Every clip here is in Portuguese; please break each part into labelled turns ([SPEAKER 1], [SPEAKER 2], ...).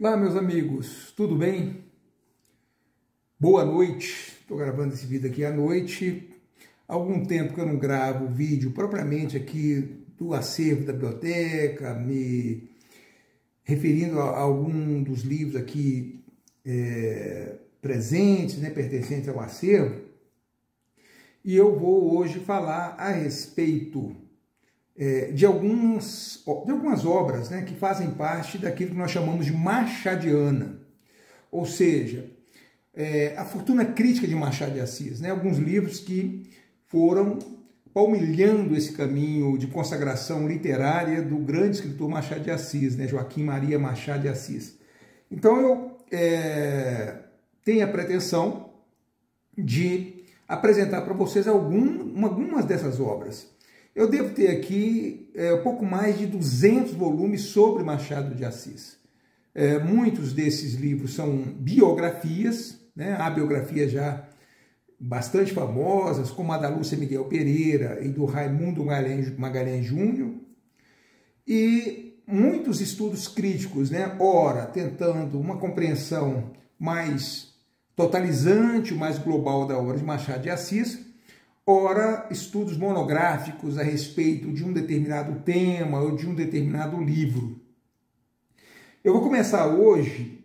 [SPEAKER 1] Olá, meus amigos, tudo bem? Boa noite. Estou gravando esse vídeo aqui à noite. Há algum tempo que eu não gravo vídeo propriamente aqui do acervo da biblioteca, me referindo a algum dos livros aqui presentes, pertencentes ao acervo. E eu vou hoje falar a respeito de algumas obras que fazem parte daquilo que nós chamamos de machadiana, ou seja, a fortuna crítica de Machado de Assis, alguns livros que foram palmilhando esse caminho de consagração literária do grande escritor Machado de Assis, Joaquim Maria Machado de Assis. Então eu tenho a pretensão de apresentar para vocês algumas dessas obras. Eu devo ter aqui pouco mais de 200 volumes sobre Machado de Assis. Muitos desses livros são biografias, há biografias já bastante famosas, como a da Lúcia Miguel Pereira e do Raimundo Magalhães Júnior, e muitos estudos críticos, ora tentando uma compreensão mais totalizante, mais global da obra de Machado de Assis, ora estudos monográficos a respeito de um determinado tema ou de um determinado livro. Eu vou começar hoje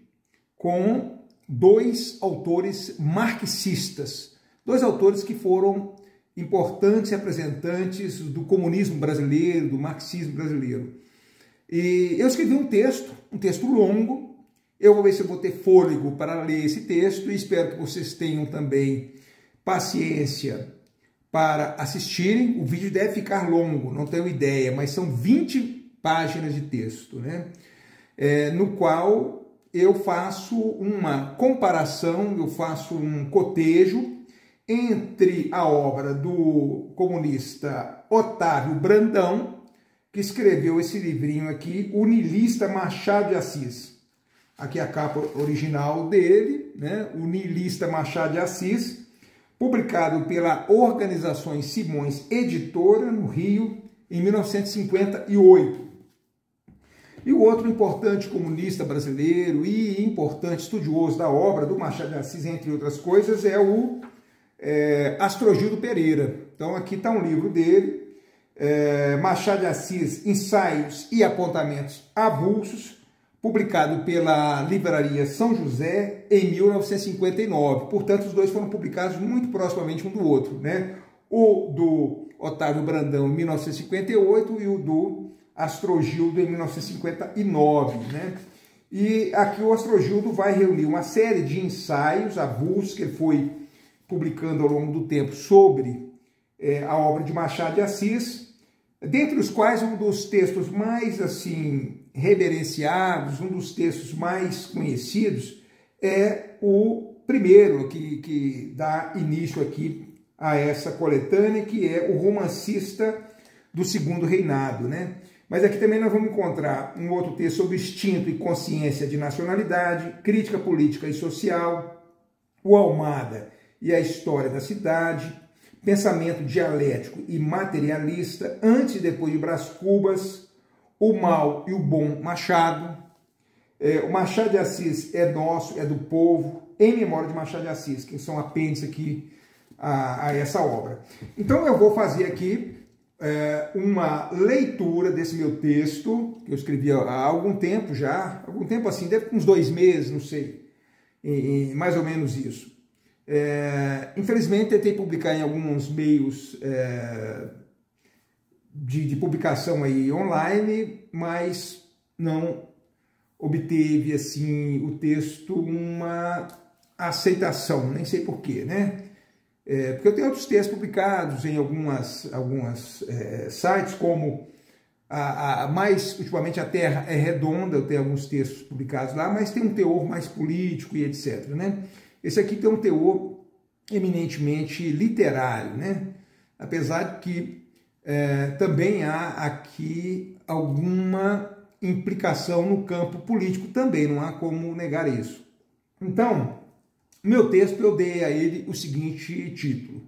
[SPEAKER 1] com dois autores marxistas, dois autores que foram importantes representantes do comunismo brasileiro, do marxismo brasileiro. E eu escrevi um texto longo. Eu vou ver se eu vou ter fôlego para ler esse texto e espero que vocês tenham também paciência para assistirem. O vídeo deve ficar longo, não tenho ideia, mas são 20 páginas de texto, no qual eu faço uma comparação, eu faço um cotejo entre a obra do comunista Otávio Brandão, que escreveu esse livrinho aqui, O Niilista Machado de Assis. Aqui a capa original dele, O Niilista Machado de Assis, publicado pela Organizações Simões Editora, no Rio, em 1958. E o outro importante comunista brasileiro e importante estudioso da obra do Machado de Assis, entre outras coisas, é o Astrogildo Pereira. Então aqui está um livro dele, Machado de Assis, Ensaios e Apontamentos Avulsos, publicado pela Livraria São José em 1959. Portanto, os dois foram publicados muito proximamente um do outro, O do Otávio Brandão em 1958 e o do Astrogildo em 1959, E aqui o Astrogildo vai reunir uma série de ensaios avulsos que ele foi publicando ao longo do tempo sobre a obra de Machado de Assis, dentre os quais um dos textos mais reverenciados, um dos textos mais conhecidos é o primeiro que dá início aqui a essa coletânea, que é O Romancista do Segundo Reinado, Mas aqui também nós vamos encontrar um outro texto sobre instinto e consciência de nacionalidade, crítica política e social, o Almada e a história da cidade, pensamento dialético e materialista, antes e depois de Brás Cubas, o mal e o bom Machado, o Machado de Assis é nosso, é do povo, em memória de Machado de Assis, que são apêndices aqui a essa obra. Então eu vou fazer aqui uma leitura desse meu texto, que eu escrevi há algum tempo já, deve ter uns 2 meses, não sei, mais ou menos isso. Infelizmente tentei publicar em alguns meios de publicação aí online, mas não obteve o texto uma aceitação, nem sei porquê, porque eu tenho outros textos publicados em algumas sites, como mais ultimamente A Terra é Redonda, eu tenho alguns textos publicados lá, mas tem um teor mais político e etc, Esse aqui tem um teor eminentemente literário, Apesar de que também há aqui alguma implicação no campo político também, não há como negar isso. Então, meu texto eu dei a ele o seguinte título: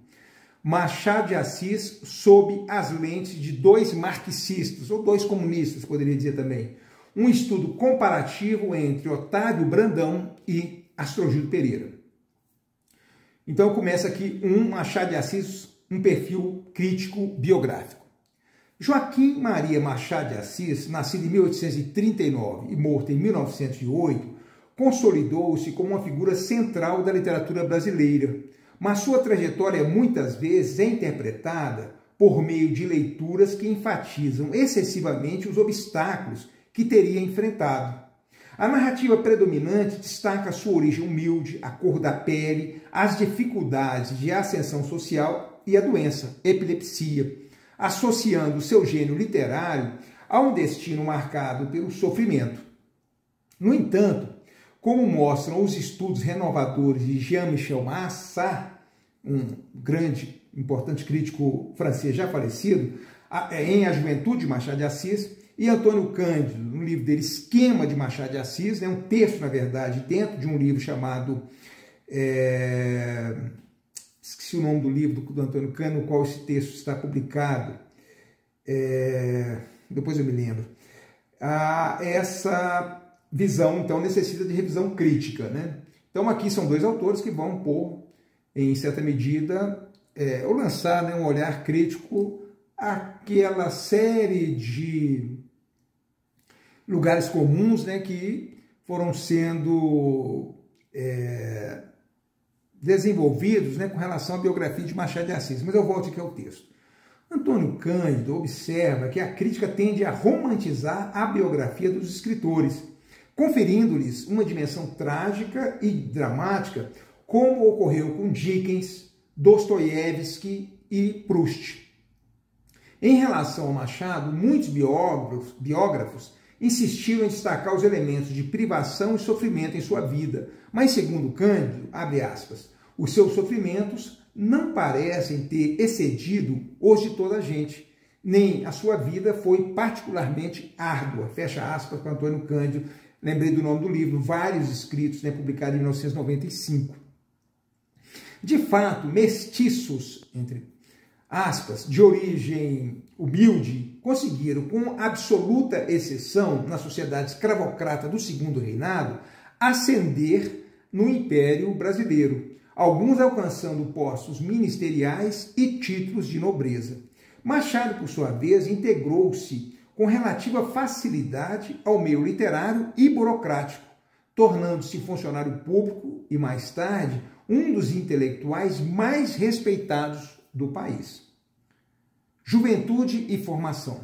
[SPEAKER 1] Machado de Assis sob as lentes de dois marxistas, ou dois comunistas, poderia dizer também. um estudo comparativo entre Otávio Brandão e Astrogildo Pereira. Então começa aqui Machado de Assis, um perfil crítico biográfico. Joaquim Maria Machado de Assis, nascido em 1839 e morto em 1908, consolidou-se como uma figura central da literatura brasileira, mas sua trajetória muitas vezes é interpretada por meio de leituras que enfatizam excessivamente os obstáculos que teria enfrentado. A narrativa predominante destaca sua origem humilde, a cor da pele, as dificuldades de ascensão social e a doença, epilepsia, associando seu gênio literário a um destino marcado pelo sofrimento. No entanto, como mostram os estudos renovadores de Jean-Michel Massat, um grande, importante crítico francês já falecido, em A Juventude de Machado de Assis, e Antônio Cândido, no livro dele Esquema de Machado de Assis, um texto, na verdade, dentro de um livro chamado... esqueci o nome do livro do Antônio Cândido, no qual esse texto está publicado. Depois eu me lembro. Essa visão, então, necessita de revisão crítica, né? Então, aqui são dois autores que vão pôr, em certa medida, ou lançar, né, um olhar crítico àquela série de lugares comuns, né, que foram sendo desenvolvidos, né, com relação à biografia de Machado de Assis. Mas eu volto aqui ao texto. Antônio Cândido observa que a crítica tende a romantizar a biografia dos escritores, conferindo-lhes uma dimensão trágica e dramática, como ocorreu com Dickens, Dostoiévski e Proust. Em relação ao Machado, muitos biógrafos insistiram em destacar os elementos de privação e sofrimento em sua vida, mas, segundo Cândido, abre aspas, os seus sofrimentos não parecem ter excedido os de toda a gente, nem a sua vida foi particularmente árdua, fecha aspas, para Antônio Cândido. Lembrei do nome do livro, vários escritos, né, publicado em 1995. De fato, mestiços, entre aspas, de origem humilde, conseguiram, com absoluta exceção na sociedade escravocrata do Segundo Reinado, ascender no Império Brasileiro, alguns alcançando postos ministeriais e títulos de nobreza. Machado, por sua vez, integrou-se com relativa facilidade ao meio literário e burocrático, tornando-se funcionário público e, mais tarde, um dos intelectuais mais respeitados do país. Juventude e formação.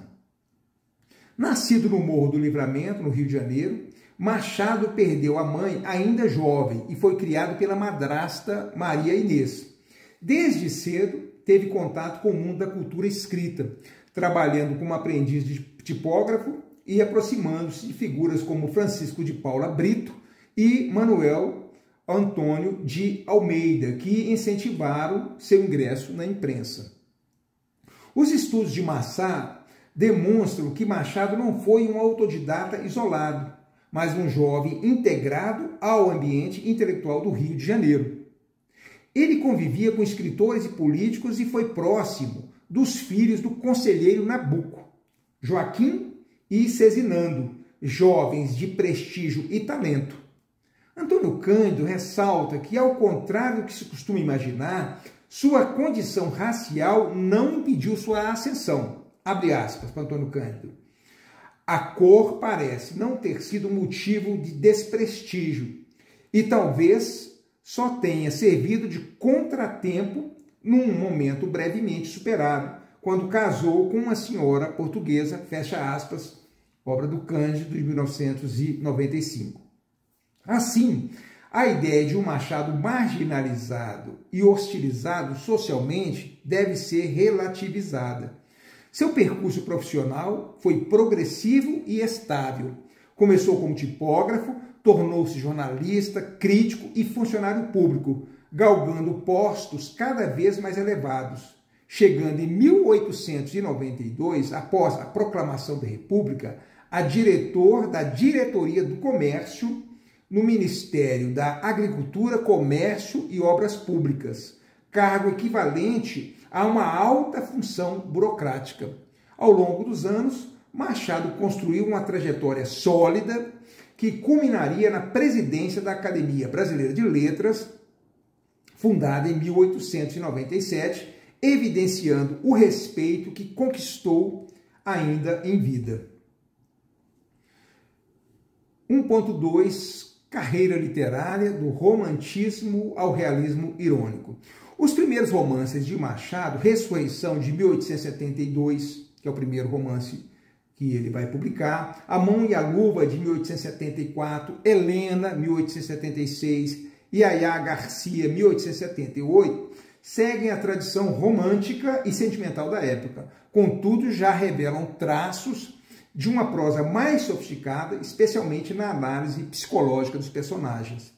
[SPEAKER 1] Nascido no Morro do Livramento, no Rio de Janeiro, Machado perdeu a mãe ainda jovem e foi criado pela madrasta Maria Inês. Desde cedo, teve contato com o mundo da cultura escrita, trabalhando como aprendiz de tipógrafo e aproximando-se de figuras como Francisco de Paula Brito e Manuel Antônio de Almeida, que incentivaram seu ingresso na imprensa. Os estudos de Massat demonstram que Machado não foi um autodidata isolado, mas um jovem integrado ao ambiente intelectual do Rio de Janeiro. Ele convivia com escritores e políticos e foi próximo dos filhos do conselheiro Nabuco, Joaquim e Cezinando, jovens de prestígio e talento. Antônio Cândido ressalta que, ao contrário do que se costuma imaginar, sua condição racial não impediu sua ascensão. Abre aspas para Antônio Cândido. A cor parece não ter sido motivo de desprestígio e talvez só tenha servido de contratempo num momento brevemente superado, quando casou com uma senhora portuguesa, fecha aspas, obra do Cândido de 1995. Assim, a ideia de um Machado marginalizado e hostilizado socialmente deve ser relativizada. Seu percurso profissional foi progressivo e estável. Começou como tipógrafo, tornou-se jornalista, crítico e funcionário público, galgando postos cada vez mais elevados, chegando em 1892, após a proclamação da República, a diretor da Diretoria do Comércio no Ministério da Agricultura, Comércio e Obras Públicas, cargo equivalente a uma alta função burocrática. Ao longo dos anos, Machado construiu uma trajetória sólida que culminaria na presidência da Academia Brasileira de Letras, fundada em 1897, evidenciando o respeito que conquistou ainda em vida. 1.2 Carreira literária do romantismo ao realismo irônico. Os primeiros romances de Machado, Ressurreição, de 1872, que é o primeiro romance que ele vai publicar, A Mão e a Luva, de 1874, Helena, 1876, Yaya Garcia, 1878, seguem a tradição romântica e sentimental da época. Contudo, já revelam traços de uma prosa mais sofisticada, especialmente na análise psicológica dos personagens.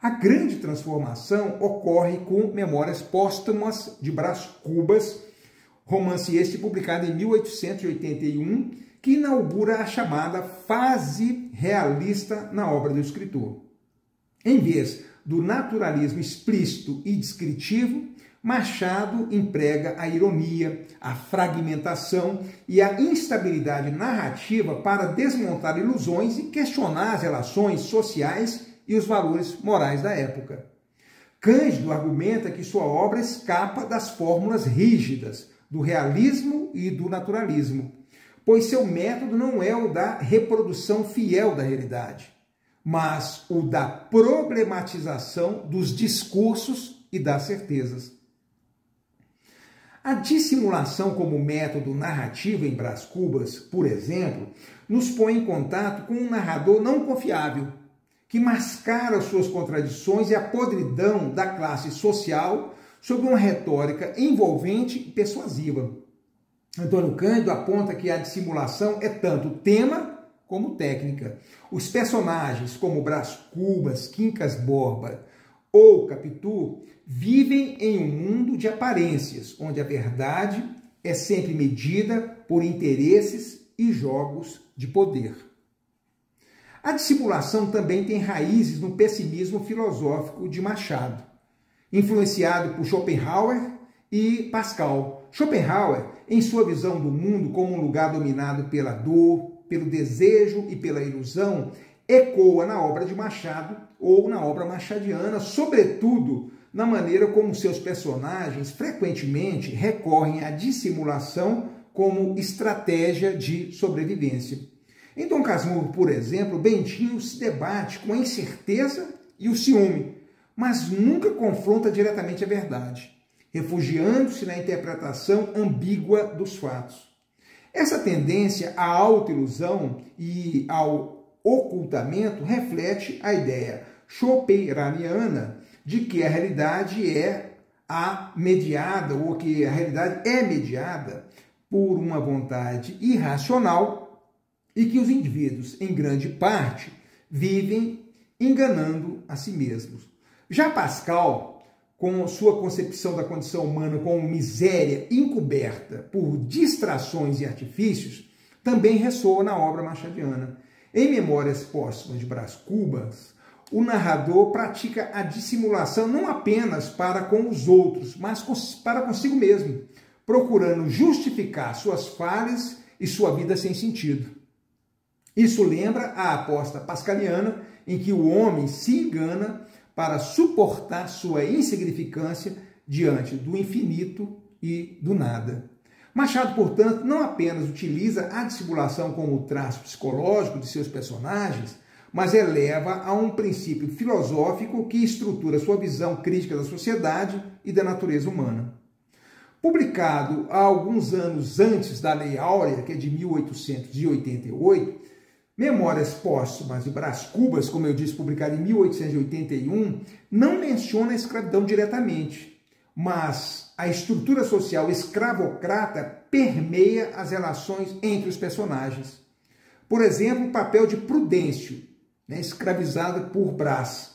[SPEAKER 1] A grande transformação ocorre com Memórias Póstumas de Brás Cubas, romance este publicado em 1881, que inaugura a chamada fase realista na obra do escritor. Em vez do naturalismo explícito e descritivo, Machado emprega a ironia, a fragmentação e a instabilidade narrativa para desmontar ilusões e questionar as relações sociais e os valores morais da época. Cândido argumenta que sua obra escapa das fórmulas rígidas do realismo e do naturalismo, pois seu método não é o da reprodução fiel da realidade, mas o da problematização dos discursos e das certezas. A dissimulação como método narrativo em Brás Cubas, por exemplo, nos põe em contato com um narrador não confiável, que mascara suas contradições e a podridão da classe social sob uma retórica envolvente e persuasiva. Antônio Cândido aponta que a dissimulação é tanto tema como técnica. Os personagens, como Brás Cubas, Quincas Borba ou Capitu, vivem em um mundo de aparências, onde a verdade é sempre medida por interesses e jogos de poder. A dissimulação também tem raízes no pessimismo filosófico de Machado, influenciado por Schopenhauer e Pascal. Schopenhauer, em sua visão do mundo como um lugar dominado pela dor, pelo desejo e pela ilusão, ecoa na obra de Machado ou na obra machadiana, sobretudo na maneira como seus personagens frequentemente recorrem à dissimulação como estratégia de sobrevivência. Em Dom Casmurro, por exemplo, Bentinho se debate com a incerteza e o ciúme, mas nunca confronta diretamente a verdade, refugiando-se na interpretação ambígua dos fatos. Essa tendência à autoilusão e ao ocultamento reflete a ideia schopenhaueriana de que a realidade é mediada, ou que a realidade é mediada por uma vontade irracional e que os indivíduos, em grande parte, vivem enganando a si mesmos. Já Pascal, com sua concepção da condição humana como miséria encoberta por distrações e artifícios, também ressoa na obra machadiana. Em Memórias Póstumas de Brás Cubas, o narrador pratica a dissimulação não apenas para com os outros, mas para consigo mesmo, procurando justificar suas falhas e sua vida sem sentido. Isso lembra a aposta pascaliana, em que o homem se engana para suportar sua insignificância diante do infinito e do nada. Machado, portanto, não apenas utiliza a dissimulação como traço psicológico de seus personagens, mas eleva a um princípio filosófico que estrutura sua visão crítica da sociedade e da natureza humana. Publicado há alguns anos antes da Lei Áurea, que é de 1888, Memórias Póstumas de Brás Cubas, como eu disse, publicado em 1881, não menciona a escravidão diretamente, mas a estrutura social escravocrata permeia as relações entre os personagens. Por exemplo, o papel de Prudêncio, escravizado por Brás.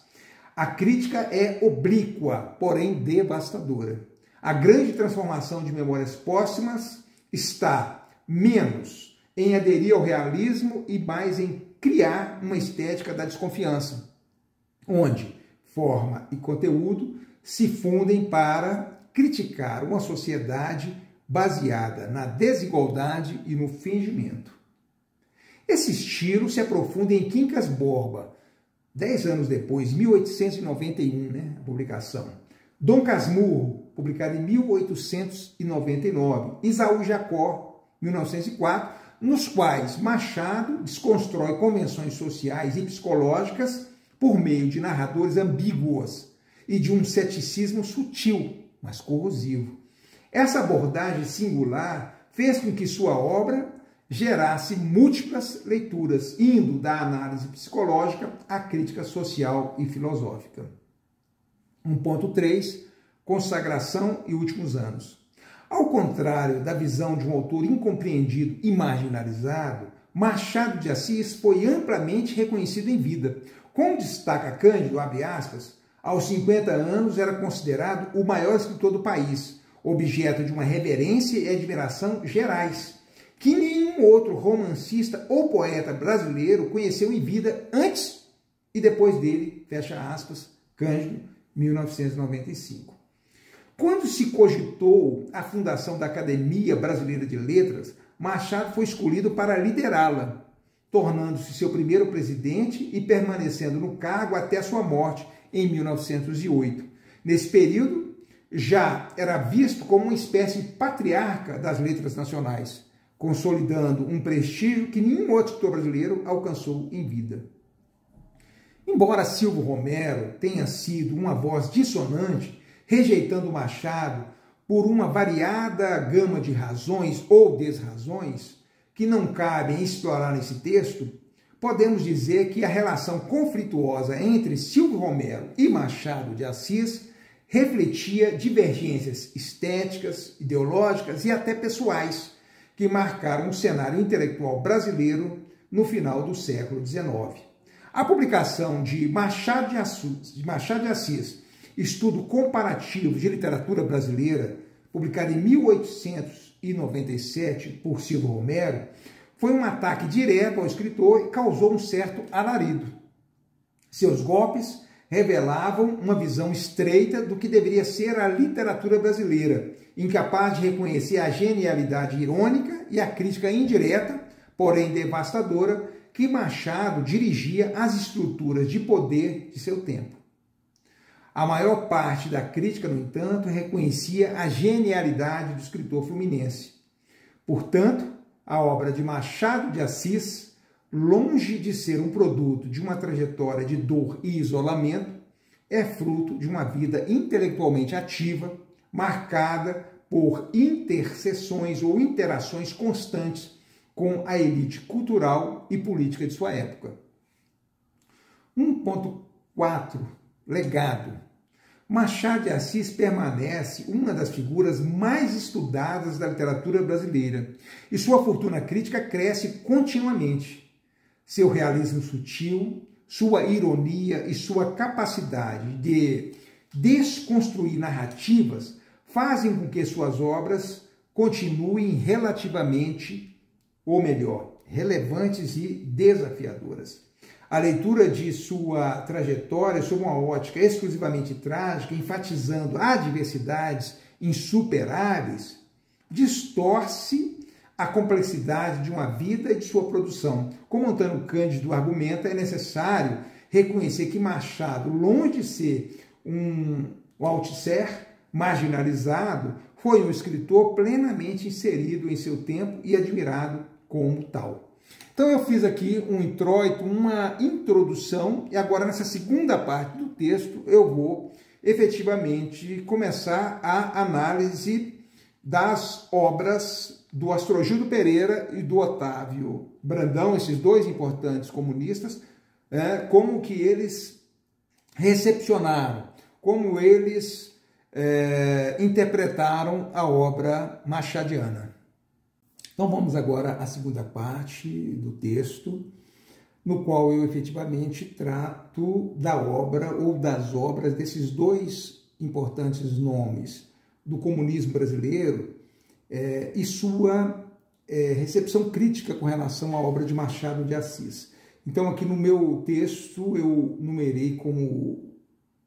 [SPEAKER 1] A crítica é oblíqua, porém devastadora. A grande transformação de Memórias Póstumas está menos em aderir ao realismo e mais em criar uma estética da desconfiança, onde forma e conteúdo se fundem para criticar uma sociedade baseada na desigualdade e no fingimento. Esse estilo se aprofunda em Quincas Borba, 10 anos depois, 1891, a publicação. Dom Casmurro, publicado em 1899. Isaú Jacó, 1904, nos quais Machado desconstrói convenções sociais e psicológicas por meio de narradores ambíguos e de um ceticismo sutil, mas corrosivo. Essa abordagem singular fez com que sua obra gerasse múltiplas leituras, indo da análise psicológica à crítica social e filosófica. 1.3, consagração e últimos anos. Ao contrário da visão de um autor incompreendido e marginalizado, Machado de Assis foi amplamente reconhecido em vida. Como destaca Cândido, abre aspas, aos 50 anos era considerado o maior escritor do país, objeto de uma reverência e admiração gerais, que nenhum outro romancista ou poeta brasileiro conheceu em vida antes e depois dele, fecha aspas, Cândido, 1995. Quando se cogitou a fundação da Academia Brasileira de Letras, Machado foi escolhido para liderá-la, tornando-se seu primeiro presidente e permanecendo no cargo até a sua morte em 1908. Nesse período, já era visto como uma espécie de patriarca das letras nacionais, consolidando um prestígio que nenhum outro escritor brasileiro alcançou em vida. Embora Silvio Romero tenha sido uma voz dissonante, rejeitando Machado por uma variada gama de razões ou desrazões que não cabem explorar nesse texto, podemos dizer que a relação conflituosa entre Silvio Romero e Machado de Assis refletia divergências estéticas, ideológicas e até pessoais, que marcaram o cenário intelectual brasileiro no final do século XIX. A publicação de Machado de Assis, Estudo Comparativo de Literatura Brasileira, publicado em 1897 por Silvio Romero, foi um ataque direto ao escritor e causou um certo alarido. Seus golpes revelavam uma visão estreita do que deveria ser a literatura brasileira, incapaz de reconhecer a genialidade irônica e a crítica indireta, porém devastadora, que Machado dirigia às estruturas de poder de seu tempo. A maior parte da crítica, no entanto, reconhecia a genialidade do escritor fluminense. Portanto, a obra de Machado de Assis, longe de ser um produto de uma trajetória de dor e isolamento, é fruto de uma vida intelectualmente ativa, marcada por interseções ou interações constantes com a elite cultural e política de sua época. 1.4. Legado. Machado de Assis permanece uma das figuras mais estudadas da literatura brasileira e sua fortuna crítica cresce continuamente. Seu realismo sutil, sua ironia e sua capacidade de desconstruir narrativas fazem com que suas obras continuem relativamente, ou melhor, relevantes e desafiadoras. A leitura de sua trajetória sob uma ótica exclusivamente trágica, enfatizando adversidades insuperáveis, distorce a complexidade de uma vida e de sua produção. Como Antônio Cândido argumenta, é necessário reconhecer que Machado, longe de ser um outsider marginalizado, foi um escritor plenamente inserido em seu tempo e admirado como tal. Então eu fiz aqui um introito, uma introdução, e agora nessa segunda parte do texto eu vou efetivamente começar a análise das obras do Astrogildo Pereira e do Otávio Brandão, esses dois importantes comunistas, como que eles recepcionaram, como eles interpretaram a obra machadiana. Então vamos agora à segunda parte do texto, no qual eu efetivamente trato da obra ou das obras desses dois importantes nomes do comunismo brasileiro e sua recepção crítica com relação à obra de Machado de Assis. Então aqui no meu texto eu numerei como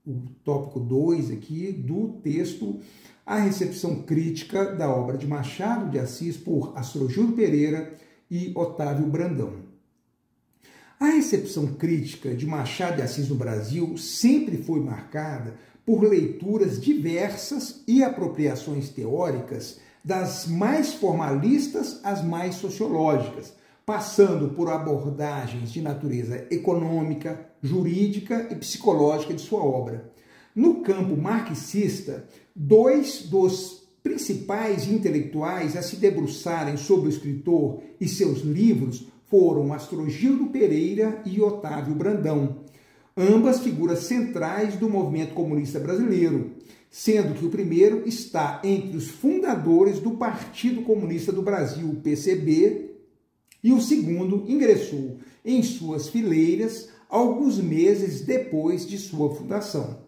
[SPEAKER 1] o tópico 2 aqui do texto a recepção crítica da obra de Machado de Assis por Astrogildo Pereira e Otávio Brandão. A recepção crítica de Machado de Assis no Brasil sempre foi marcada por leituras diversas e apropriações teóricas, das mais formalistas às mais sociológicas, passando por abordagens de natureza econômica, jurídica e psicológica de sua obra. No campo marxista, dois dos principais intelectuais a se debruçarem sobre o escritor e seus livros foram Astrogildo Pereira e Otávio Brandão, ambas figuras centrais do movimento comunista brasileiro, sendo que o primeiro está entre os fundadores do Partido Comunista do Brasil, PCB, e o segundo ingressou em suas fileiras alguns meses depois de sua fundação.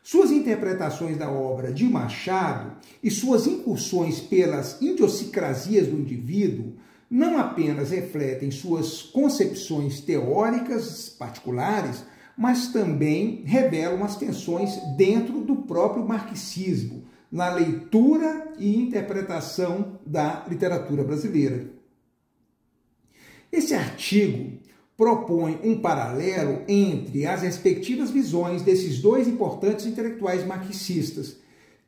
[SPEAKER 1] Suas interpretações da obra de Machado e suas incursões pelas idiosincrasias do indivíduo não apenas refletem suas concepções teóricas particulares, mas também revelam as tensões dentro do próprio marxismo, na leitura e interpretação da literatura brasileira. Esse artigo propõe um paralelo entre as respectivas visões desses dois importantes intelectuais marxistas,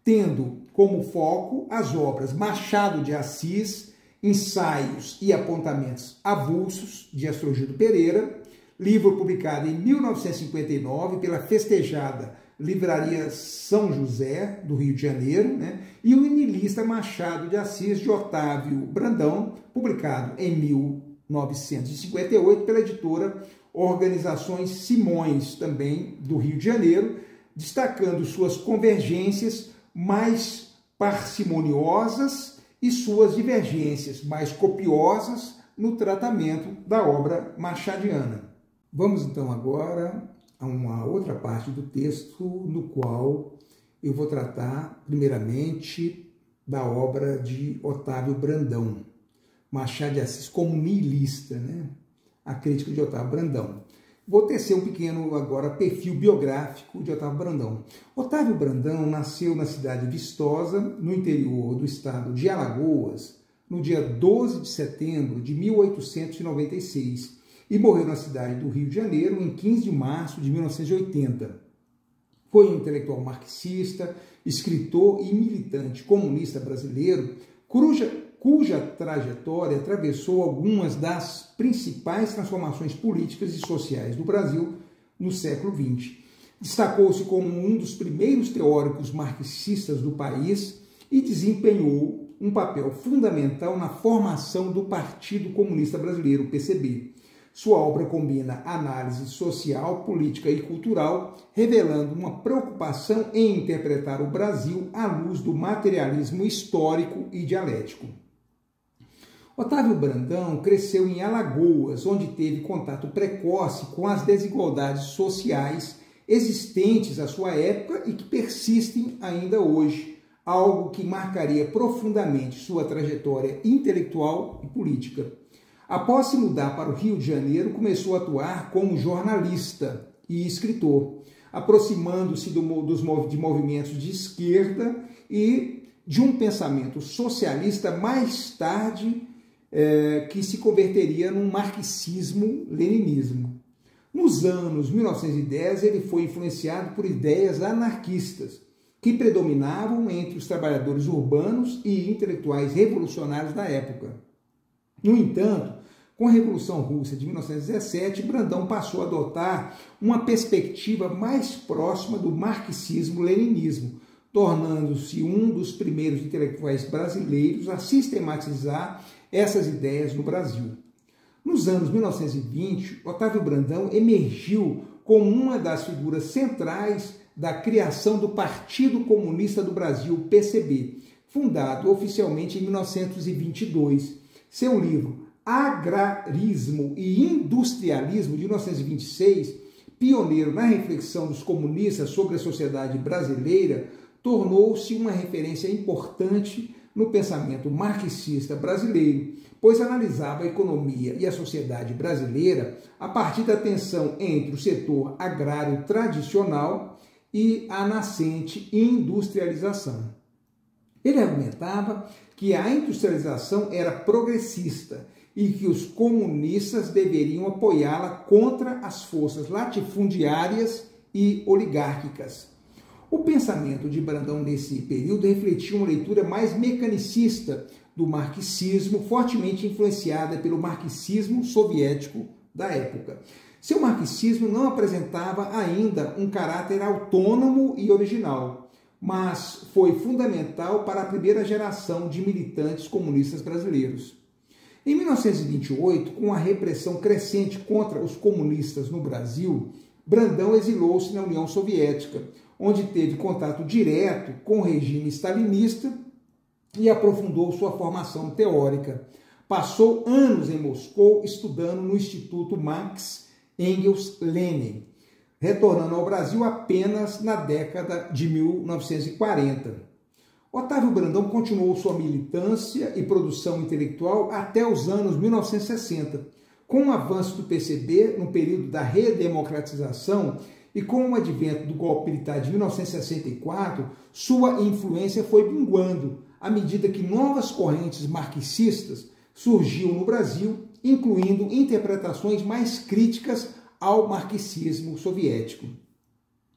[SPEAKER 1] tendo como foco as obras Machado de Assis, Ensaios e Apontamentos Avulsos, de Astrogildo Pereira, livro publicado em 1959 pela festejada Livraria São José, do Rio de Janeiro, e o niilista Machado de Assis, de Otávio Brandão, publicado em 1958 pela editora Organizações Simões, também do Rio de Janeiro, destacando suas convergências mais parcimoniosas e suas divergências mais copiosas no tratamento da obra machadiana. Vamos então agora a uma outra parte do texto no qual eu vou tratar primeiramente da obra de Otávio Brandão, Machado de Assis como niilista, a crítica de Otávio Brandão. Vou tecer um pequeno agora perfil biográfico de Otávio Brandão. Otávio Brandão nasceu na cidade de Vistosa, no interior do estado de Alagoas, no dia 12 de setembro de 1896 e morreu na cidade do Rio de Janeiro em 15 de março de 1980. Foi um intelectual marxista, escritor e militante comunista brasileiro, cuja trajetória atravessou algumas das principais transformações políticas e sociais do Brasil no século XX. Destacou-se como um dos primeiros teóricos marxistas do país e desempenhou um papel fundamental na formação do Partido Comunista Brasileiro, PCB. Sua obra combina análise social, política e cultural, revelando uma preocupação em interpretar o Brasil à luz do materialismo histórico e dialético. Otávio Brandão cresceu em Alagoas, onde teve contato precoce com as desigualdades sociais existentes à sua época e que persistem ainda hoje, algo que marcaria profundamente sua trajetória intelectual e política. Após se mudar para o Rio de Janeiro, começou a atuar como jornalista e escritor, aproximando-se de movimentos de esquerda e de um pensamento socialista mais tarde, que se converteria num marxismo-leninismo. Nos anos 1910, ele foi influenciado por ideias anarquistas, que predominavam entre os trabalhadores urbanos e intelectuais revolucionários da época. No entanto, com a Revolução Russa de 1917, Brandão passou a adotar uma perspectiva mais próxima do marxismo-leninismo, tornando-se um dos primeiros intelectuais brasileiros a sistematizar essas ideias no Brasil. Nos anos 1920, Otávio Brandão emergiu como uma das figuras centrais da criação do Partido Comunista do Brasil, PCB, fundado oficialmente em 1922. Seu livro Agrarismo e Industrialismo, de 1926, pioneiro na reflexão dos comunistas sobre a sociedade brasileira, tornou-se uma referência importante no pensamento marxista brasileiro, pois analisava a economia e a sociedade brasileira a partir da tensão entre o setor agrário tradicional e a nascente industrialização. Ele argumentava que a industrialização era progressista e que os comunistas deveriam apoiá-la contra as forças latifundiárias e oligárquicas. O pensamento de Brandão nesse período refletia uma leitura mais mecanicista do marxismo, fortemente influenciada pelo marxismo soviético da época. Seu marxismo não apresentava ainda um caráter autônomo e original, mas foi fundamental para a primeira geração de militantes comunistas brasileiros. Em 1928, com a repressão crescente contra os comunistas no Brasil, Brandão exilou-se na União Soviética, onde teve contato direto com o regime stalinista e aprofundou sua formação teórica. Passou anos em Moscou estudando no Instituto Marx Engels Lenin, retornando ao Brasil apenas na década de 1940. Otávio Brandão continuou sua militância e produção intelectual até os anos 1960. Com o avanço do PCB no período da redemocratização e com o advento do golpe militar de 1964, sua influência foi minguando à medida que novas correntes marxistas surgiam no Brasil, incluindo interpretações mais críticas ao marxismo soviético.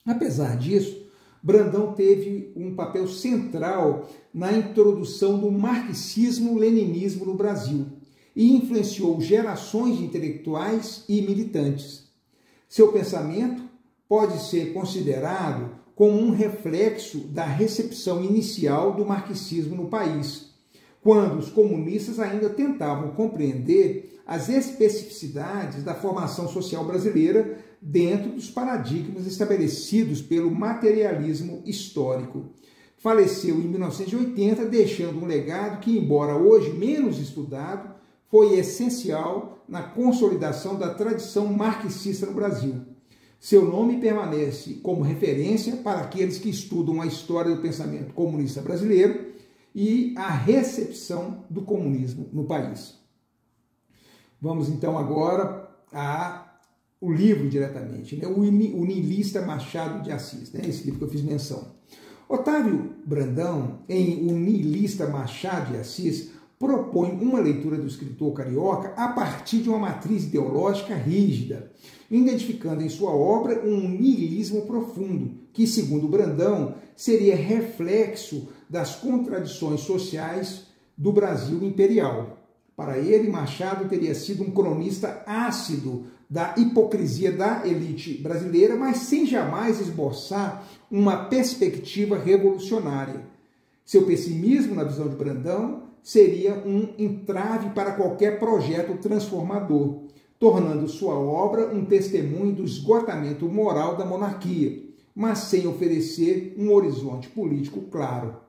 [SPEAKER 1] Apesar disso, Brandão teve um papel central na introdução do marxismo-leninismo no Brasil e influenciou gerações de intelectuais e militantes. Seu pensamento pode ser considerado como um reflexo da recepção inicial do marxismo no país, quando os comunistas ainda tentavam compreender as especificidades da formação social brasileira dentro dos paradigmas estabelecidos pelo materialismo histórico. Faleceu em 1980, deixando um legado que, embora hoje menos estudado, foi essencial na consolidação da tradição marxista no Brasil. Seu nome permanece como referência para aqueles que estudam a história do pensamento comunista brasileiro e a recepção do comunismo no país. Vamos então agora ao livro diretamente, né? O niilista Machado de Assis, né? Esse livro que eu fiz menção. Otávio Brandão, em O Niilista Machado de Assis, propõe uma leitura do escritor carioca a partir de uma matriz ideológica rígida, identificando em sua obra um niilismo profundo, que, segundo Brandão, seria reflexo das contradições sociais do Brasil imperial. Para ele, Machado teria sido um cronista ácido da hipocrisia da elite brasileira, mas sem jamais esboçar uma perspectiva revolucionária. Seu pessimismo, na visão de Brandão, seria um entrave para qualquer projeto transformador, tornando sua obra um testemunho do esgotamento moral da monarquia, mas sem oferecer um horizonte político claro.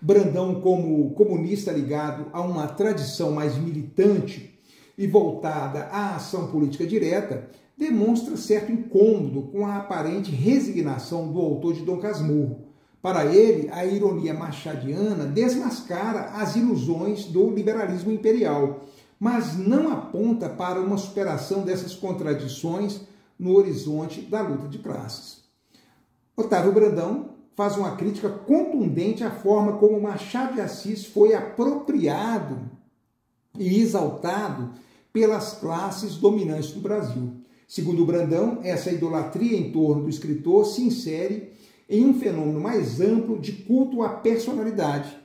[SPEAKER 1] Brandão, como comunista ligado a uma tradição mais militante e voltada à ação política direta, demonstra certo incômodo com a aparente resignação do autor de Dom Casmurro. Para ele, a ironia machadiana desmascara as ilusões do liberalismo imperial, mas não aponta para uma superação dessas contradições no horizonte da luta de classes. Otávio Brandão faz uma crítica contundente à forma como Machado de Assis foi apropriado e exaltado pelas classes dominantes do Brasil. Segundo Brandão, essa idolatria em torno do escritor se insere em um fenômeno mais amplo de culto à personalidade,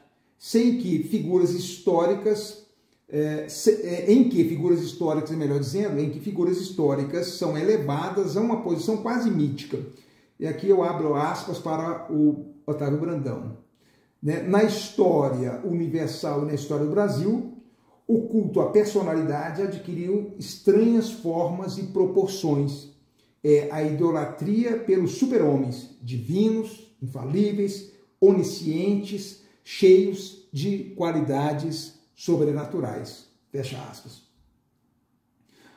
[SPEAKER 1] em que figuras históricas são elevadas a uma posição quase mítica. E aqui eu abro aspas para o Otávio Brandão. Na história universal e na história do Brasil, o culto à personalidade adquiriu estranhas formas e proporções. É a idolatria pelos super-homens, divinos, infalíveis, oniscientes, cheios de qualidades sobrenaturais. Fecha aspas.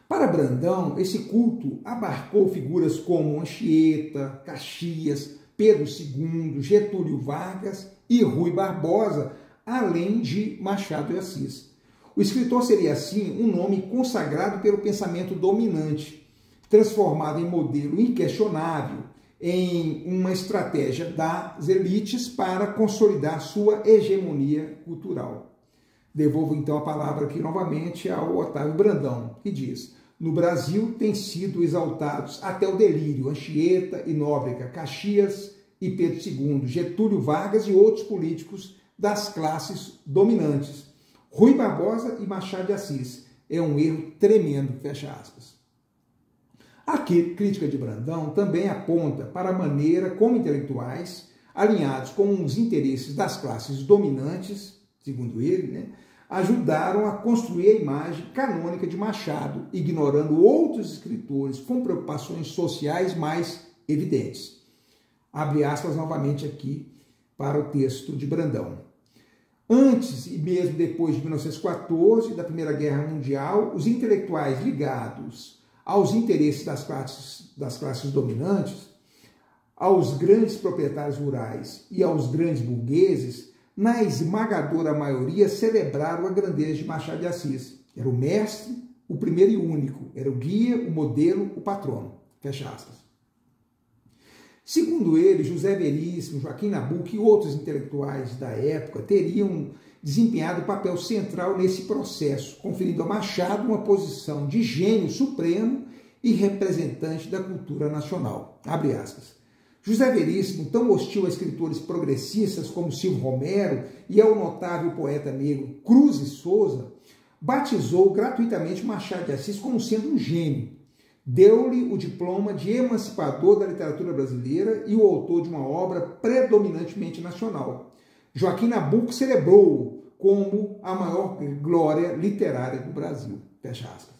[SPEAKER 1] Para Brandão, esse culto abarcou figuras como Anchieta, Caxias, Pedro II, Getúlio Vargas e Rui Barbosa, além de Machado de Assis. O escritor seria, assim, um nome consagrado pelo pensamento dominante, transformado em modelo inquestionável, em uma estratégia das elites para consolidar sua hegemonia cultural. Devolvo então a palavra aqui novamente ao Otávio Brandão, que diz: no Brasil têm sido exaltados até o delírio Anchieta e Nóbrega, Caxias e Pedro II, Getúlio Vargas e outros políticos das classes dominantes. Rui Barbosa e Machado de Assis. É um erro tremendo, fecha aspas. A crítica de Brandão também aponta para a maneira como intelectuais, alinhados com os interesses das classes dominantes, segundo ele, ajudaram a construir a imagem canônica de Machado, ignorando outros escritores com preocupações sociais mais evidentes. Abre aspas novamente aqui para o texto de Brandão. Antes e mesmo depois de 1914, da Primeira Guerra Mundial, os intelectuais ligados aos interesses das classes dominantes, aos grandes proprietários rurais e aos grandes burgueses, na esmagadora maioria, celebraram a grandeza de Machado de Assis. Era o mestre, o primeiro e único, era o guia, o modelo, o patrono. Fecha aspas. Segundo ele, José Veríssimo, Joaquim Nabuco e outros intelectuais da época teriam desempenhado papel central nesse processo, conferindo a Machado uma posição de gênio supremo e representante da cultura nacional. Abre aspas. José Veríssimo, tão hostil a escritores progressistas como Silvio Romero e ao notável poeta negro Cruz de Souza, batizou gratuitamente Machado de Assis como sendo um gênio. Deu-lhe o diploma de emancipador da literatura brasileira e o autor de uma obra predominantemente nacional. Joaquim Nabuco celebrou-o como a maior glória literária do Brasil. Fecha aspas.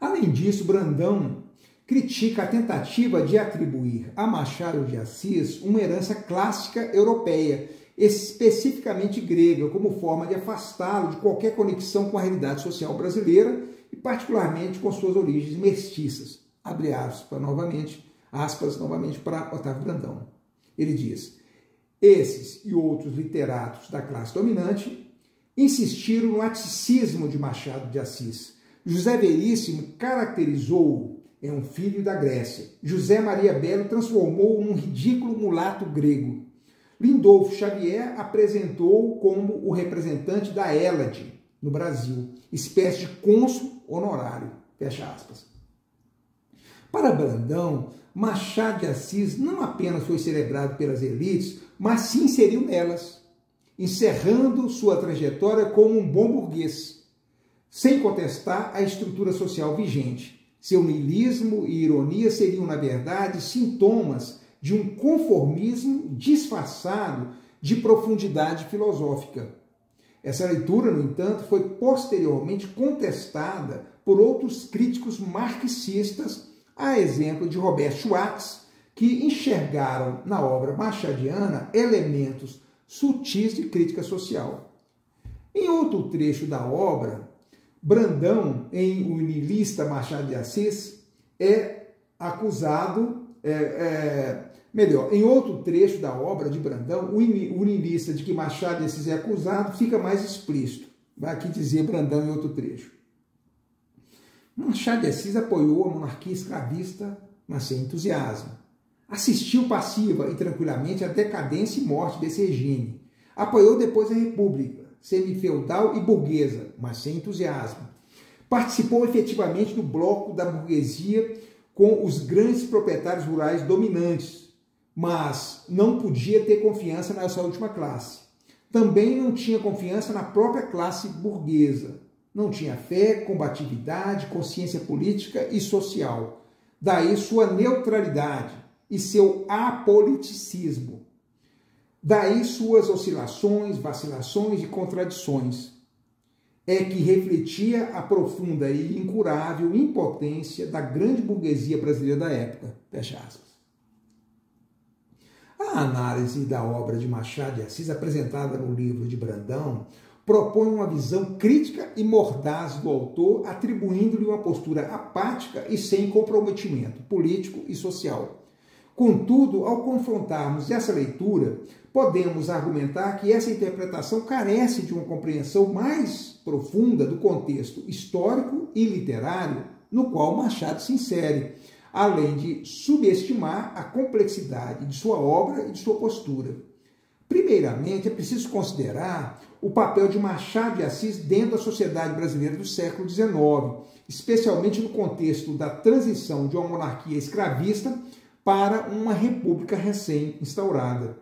[SPEAKER 1] Além disso, Brandão critica a tentativa de atribuir a Machado de Assis uma herança clássica europeia, especificamente grega, como forma de afastá-lo de qualquer conexão com a realidade social brasileira e particularmente com suas origens mestiças. Abre aspas novamente para Otávio Brandão. Ele diz: esses e outros literatos da classe dominante insistiram no aticismo de Machado de Assis. José Veríssimo caracterizou-o, é um filho da Grécia. José Maria Belo transformou-o num ridículo mulato grego. Lindolfo Xavier apresentou-o como o representante da Hélade no Brasil, espécie de cônsul honorário. Fecha aspas. Para Brandão, Machado de Assis não apenas foi celebrado pelas elites, mas se inseriu nelas, encerrando sua trajetória como um bom burguês, sem contestar a estrutura social vigente. Seu niilismo e ironia seriam, na verdade, sintomas de um conformismo disfarçado de profundidade filosófica. Essa leitura, no entanto, foi posteriormente contestada por outros críticos marxistas, a exemplo de Robert Schwartz, que enxergaram na obra machadiana elementos sutis de crítica social. Em outro trecho da obra, Brandão, em O Niilista Machado de Assis, é acusado, em outro trecho da obra de Brandão, o niilista de que Machado de Assis é acusado fica mais explícito. Vai aqui dizer Brandão em outro trecho. Machado de Assis apoiou a monarquia escravista, mas sem entusiasmo. Assistiu passiva e tranquilamente à decadência e morte desse regime. Apoiou depois a República, semifeudal e burguesa, mas sem entusiasmo. Participou efetivamente do bloco da burguesia com os grandes proprietários rurais dominantes, mas não podia ter confiança nessa última classe. Também não tinha confiança na própria classe burguesa. Não tinha fé, combatividade, consciência política e social. Daí sua neutralidade e seu apoliticismo. Daí suas oscilações, vacilações e contradições. É que refletia a profunda e incurável impotência da grande burguesia brasileira da época. Fecha aspas. A análise da obra de Machado de Assis, apresentada no livro de Brandão, propõe uma visão crítica e mordaz do autor, atribuindo-lhe uma postura apática e sem comprometimento político e social. Contudo, ao confrontarmos essa leitura, podemos argumentar que essa interpretação carece de uma compreensão mais profunda do contexto histórico e literário no qual Machado se insere, além de subestimar a complexidade de sua obra e de sua postura. Primeiramente, é preciso considerar o papel de Machado de Assis dentro da sociedade brasileira do século XIX, especialmente no contexto da transição de uma monarquia escravista para uma república recém-instaurada.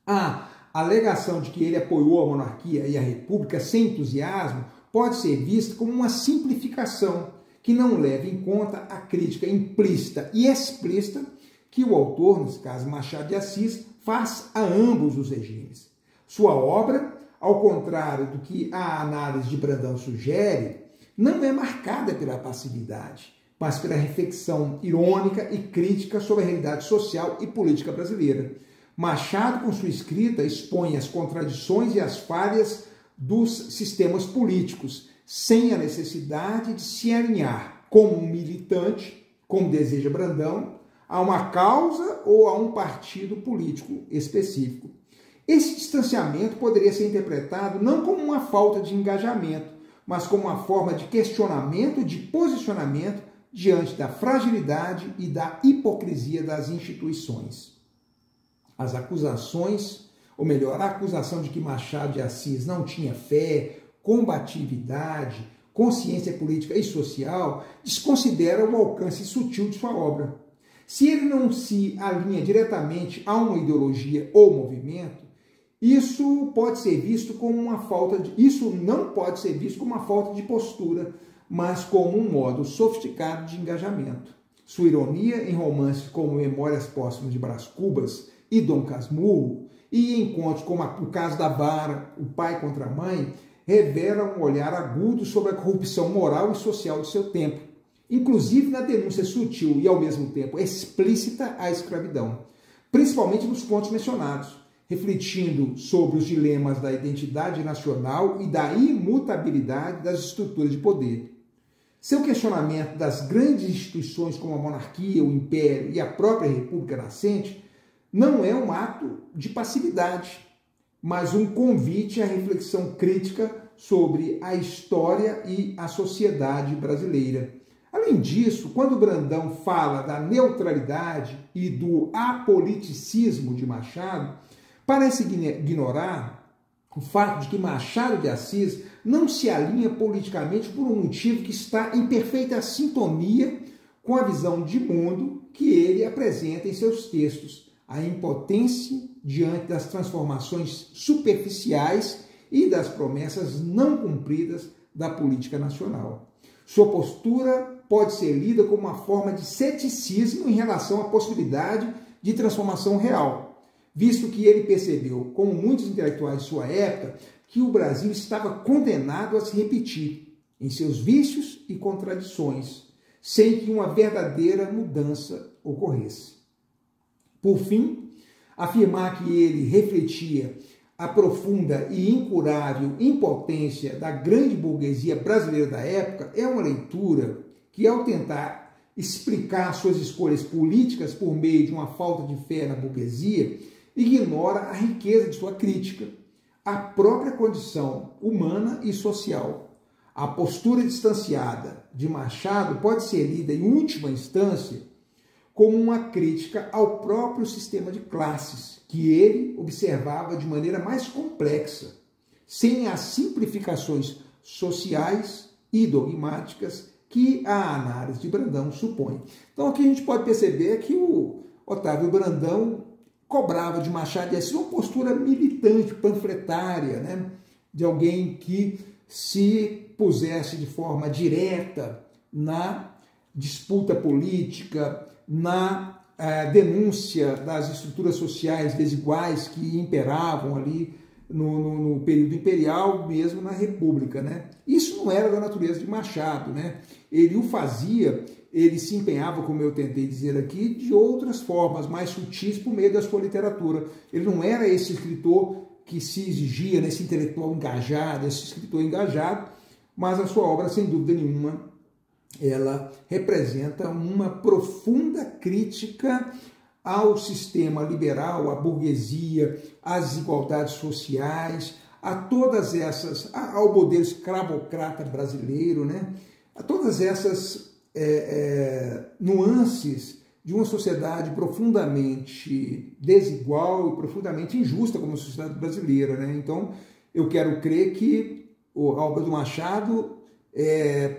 [SPEAKER 1] A alegação de que ele apoiou a monarquia e a república sem entusiasmo pode ser vista como uma simplificação que não leva em conta a crítica implícita e explícita que o autor, nesse caso Machado de Assis, faz a ambos os regimes. Sua obra, ao contrário do que a análise de Brandão sugere, não é marcada pela passividade, mas pela reflexão irônica e crítica sobre a realidade social e política brasileira. Machado, com sua escrita, expõe as contradições e as falhas dos sistemas políticos, sem a necessidade de se alinhar como um militante, como deseja Brandão, a uma causa ou a um partido político específico. Esse distanciamento poderia ser interpretado não como uma falta de engajamento, mas como uma forma de questionamento, de posicionamento diante da fragilidade e da hipocrisia das instituições. As acusações, ou melhor, a acusação de que Machado de Assis não tinha fé, combatividade, consciência política e social, desconsidera o alcance sutil de sua obra. Se ele não se alinha diretamente a uma ideologia ou movimento, isso não pode ser visto como uma falta de postura, mas como um modo sofisticado de engajamento. Sua ironia em romances como Memórias Póstumas de Brás Cubas e Dom Casmurro, e em encontros como o caso da Bara, o pai contra a mãe, revela um olhar agudo sobre a corrupção moral e social de seu tempo, inclusive na denúncia sutil e ao mesmo tempo explícita à escravidão, principalmente nos contos mencionados, refletindo sobre os dilemas da identidade nacional e da imutabilidade das estruturas de poder. Seu questionamento das grandes instituições como a monarquia, o império e a própria república nascente não é um ato de passividade, mas um convite à reflexão crítica sobre a história e a sociedade brasileira. Além disso, quando Brandão fala da neutralidade e do apoliticismo de Machado, parece ignorar o fato de que Machado de Assis não se alinha politicamente por um motivo que está em perfeita sintonia com a visão de mundo que ele apresenta em seus textos, a impotência diante das transformações superficiais e das promessas não cumpridas da política nacional. Sua postura pode ser lida como uma forma de ceticismo em relação à possibilidade de transformação real, visto que ele percebeu, como muitos intelectuais de sua época, que o Brasil estava condenado a se repetir em seus vícios e contradições, sem que uma verdadeira mudança ocorresse. Por fim, afirmar que ele refletia a profunda e incurável impotência da grande burguesia brasileira da época é uma leitura que, ao tentar explicar suas escolhas políticas por meio de uma falta de fé na burguesia, ignora a riqueza de sua crítica, a própria condição humana e social. A postura distanciada de Machado pode ser lida, em última instância, como uma crítica ao próprio sistema de classes, que ele observava de maneira mais complexa, sem as simplificações sociais e dogmáticas que a análise de Brandão supõe. Então, aqui a gente pode perceber que o Otávio Brandão cobrava de Machado de Assis uma postura militante, panfletária, né? De alguém que se pusesse de forma direta na disputa política, na denúncia das estruturas sociais desiguais que imperavam ali no período imperial, mesmo na República, né? Isso não era da natureza de Machado, né? Ele o fazia, ele se empenhava, como eu tentei dizer aqui, de outras formas, mais sutis, por meio da sua literatura. Ele não era esse escritor que se exigia, esse intelectual engajado, esse escritor engajado, mas a sua obra, sem dúvida nenhuma, ela representa uma profunda crítica ao sistema liberal, à burguesia, às desigualdades sociais, a todas essas, ao modelo escravocrata brasileiro, né? A todas essas nuances de uma sociedade profundamente desigual e profundamente injusta como a sociedade brasileira, né? Então, eu quero crer que a obra do Machado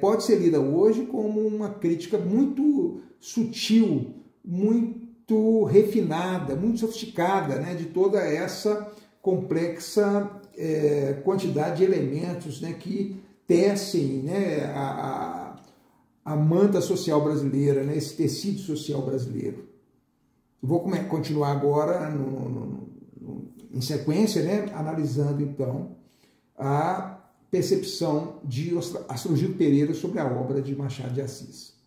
[SPEAKER 1] pode ser lida hoje como uma crítica muito sutil, muito refinada, muito sofisticada, né, de toda essa complexa quantidade de elementos, né, que tecem, né, a manta social brasileira, né, esse tecido social brasileiro. Vou continuar agora em sequência, né, analisando então a percepção de Astrogildo Pereira sobre a obra de Machado de Assis.